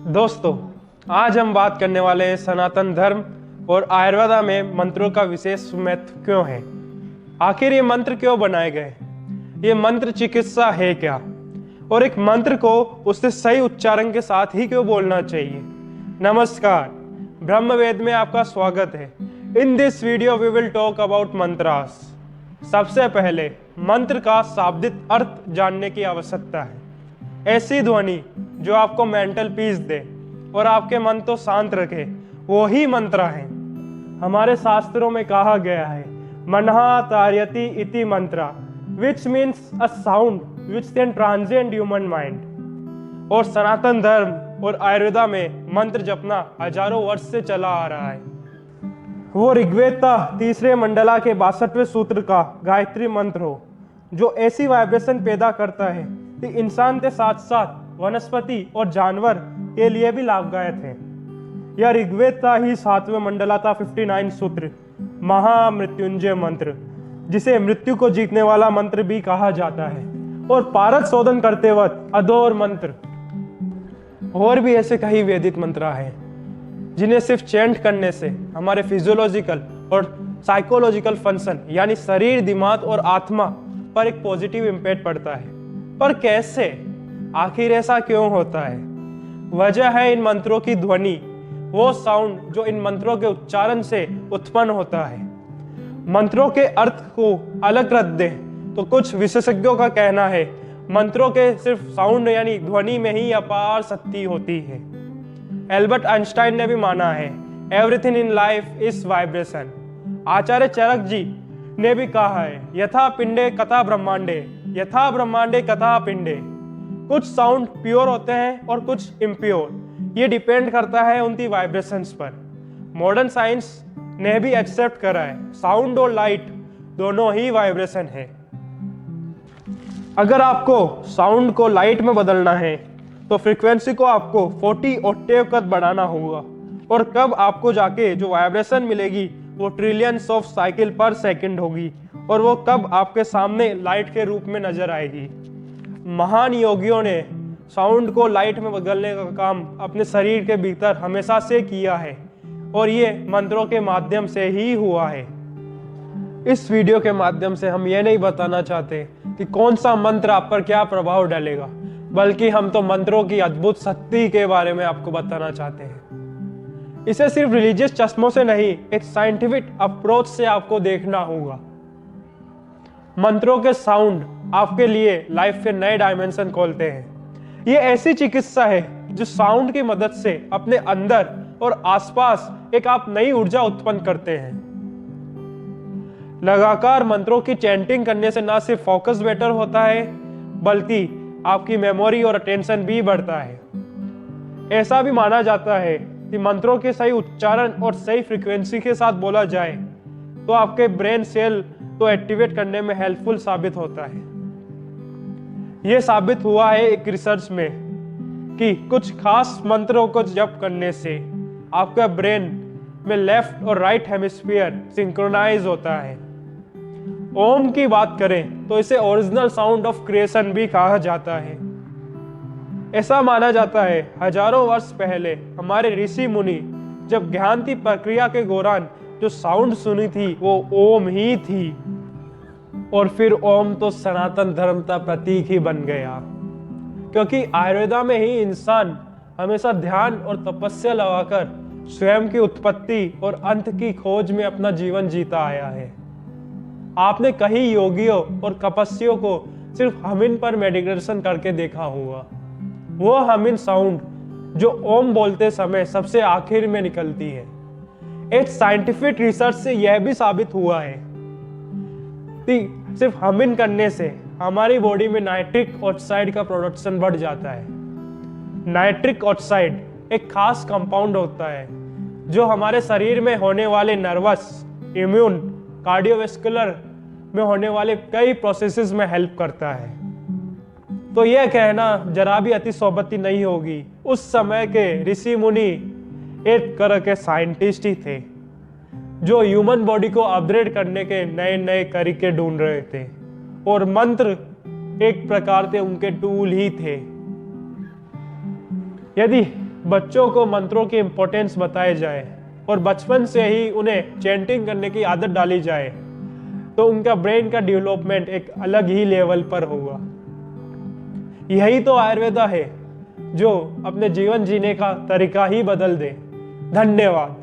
दोस्तों, आज हम बात करने वाले हैं सनातन धर्म और आयुर्वेदा में मंत्रों का विशेष महत्व क्यों है। आखिर ये मंत्र क्यों बनाए गए, ये मंत्र चिकित्सा है क्या, और एक मंत्र को उससे सही उच्चारण के साथ ही क्यों बोलना चाहिए। नमस्कार, ब्रह्मवेद में आपका स्वागत है। In this video we will talk about mantras. सबसे पहले मंत्र का शाब्दिक अर्थ जानने की आवश्यकता है। ऐसी ध्वनि जो आपको मेंटल पीस दे और आपके मन तो शांत रखे, वो ही मंत्र है। हमारे शास्त्रों में कहा गया है, मनहा तार्यति इति मंत्रा, which means a sound which can transcend human mind. और सनातन धर्म और आयुर्वेदा में मंत्र जपना हजारों वर्ष से चला आ रहा है। वो ऋग्वेद का तीसरे मंडला के 62वें सूत्र का गायत्री मंत्र हो, जो ऐसी वाइब्रेशन पैदा करता है कि इंसान के साथ साथ वनस्पति और जानवर के लिए भी लाभदायक है। यह ऋग्वेद का ही 7वें मंडला का 59 सूत्र महामृत्युंजय मंत्र, जिसे मृत्यु को जीतने वाला मंत्र भी कहा जाता है, और पारद शोधन करते वक्त अदोर मंत्र। और भी ऐसे कई वैदिक मंत्र हैं जिन्हें सिर्फ चैंट करने से हमारे फिजियोलॉजिकल और साइकोलॉजिकल फंक्शन यानी शरीर, दिमाग और आत्मा पर एक पॉजिटिव इम्पैक्ट पड़ता है। पर कैसे, आखिर ऐसा क्यों होता है? वजह है इन मंत्रों की ध्वनि, वो साउंड जो इन मंत्रों के उच्चारण से उत्पन्न होता है। मंत्रों के अर्थ को अलग कर दें तो कुछ विशेषज्ञों का कहना है मंत्रों के सिर्फ साउंड यानी ध्वनि में ही अपार शक्ति होती है। एल्बर्ट आइंस्टाइन ने भी माना है, everything in life is vibration. Acharya Charak ji ने भी कहा है, यथा पिंडे कथा ब्रह्मांडे, यथा ब्रह्मांडे कथा पिंडे। कुछ साउंड प्योर होते हैं और कुछ इम्प्योर, ये डिपेंड करता है उनकी वाइब्रेशंस पर। मॉडर्न साइंस ने भी एक्सेप्ट करा है, साउंड और लाइट दोनों ही वाइब्रेशन है। अगर आपको साउंड को लाइट में बदलना है तो फ्रीक्वेंसी को आपको 40 ऑक्टेव तक बढ़ाना होगा, और कब आपको जाके जो वाइब्रेशन मिलेगी वो ट्रिलियंस ऑफ साइकिल पर सेकंड होगी, और वो कब आपके सामने लाइट के रूप में नजर आएगी। महान योगियों ने साउंड को लाइट में बदलने का काम अपने शरीर के भीतर हमेशा से किया है, और ये मंत्रों के माध्यम से ही हुआ है। इस वीडियो के माध्यम से हम ये नहीं बताना चाहते कि कौन सा मंत्र आप पर क्या प्रभाव डालेगा, बल्कि हम तो मंत्रों की अद्भुत शक्ति के बारे में आपको बताना चाहते हैं। इसे सिर्फ रिलीजियस चश्मों से नहीं, एक साइंटिफिक अप्रोच से आपको देखना होगा। मंत्रों के साउंड आपके लिए लाइफ के नए डायमेंशन खोलते हैं। ये ऐसी चिकित्सा है जो साउंड की मदद से अपने अंदर और आसपास एक आप नई ऊर्जा उत्पन्न करते हैं। लगातार मंत्रों की चैंटिंग करने से ना सिर्फ फोकस बेटर होता है, बल्कि आपकी मेमोरी और अटेंशन भी बढ़ता है। ऐसा भी माना जाता है कि मंत्रों के सही उच्चारण और सही फ्रीक्वेंसी के साथ बोला जाए तो आपके ब्रेन सेल तो एक्टिवेट करने में हेल्पफुल साबित होता है। यह साबित हुआ है एक रिसर्च में कि कुछ खास मंत्रों को जप करने से आपका ब्रेन में लेफ्ट और राइट हेमिस्फीयर सिंक्रोनाइज होता है। ओम की बात करें तो इसे ओरिजिनल साउंड ऑफ क्रिएशन भी कहा जाता है। ऐसा माना जाता है हजारों वर्ष पहले हमारे ऋषि मुनि जब ज्ञान की प्रक्रिया के दौरान जो साउंड सुनी थी वो ओम ही थी, और फिर ओम तो सनातन धर्म का प्रतीक ही बन गया, क्योंकि आयुर्वेदा में ही इंसान हमेशा ध्यान और तपस्या लगाकर स्वयं की उत्पत्ति और अंत की खोज में अपना जीवन जीता आया है। आपने कई योगियों और तपस्वियों को सिर्फ हमिन पर मेडिटेशन करके देखा होगा। वो हमिन साउंड जो ओम बोलते समय सबसे आखिर में निकलती है। एक साइंटिफिक रिसर्च से यह भी साबित हुआ है कि सिर्फ हमिन करने से हमारी बॉडी में नाइट्रिक ऑक्साइड का प्रोडक्शन बढ़ जाता है। नाइट्रिक ऑक्साइड एक खास कंपाउंड होता है जो हमारे शरीर में होने वाले नर्वस, इम्यून, कार्डियोवैस्कुलर में होने वाले कई प्रोसेसेस में हेल्प करता है। तो यह कहना जरा भी अतिशयोक्ति नहीं होगी। उस समय के ऋषि मुनि एक तरह के साइंटिस्ट ही थे जो ह्यूमन बॉडी को अपग्रेड करने के नए नए तरीके ढूंढ रहे थे, और मंत्र एक प्रकार से उनके टूल ही थे। यदि बच्चों को मंत्रों की इम्पोर्टेंस बताए जाए और बचपन से ही उन्हें चैंटिंग करने की आदत डाली जाए तो उनका ब्रेन का डेवलपमेंट एक अलग ही लेवल पर होगा। यही तो आयुर्वेदा है जो अपने जीवन जीने का तरीका ही बदल दे। धन्यवाद।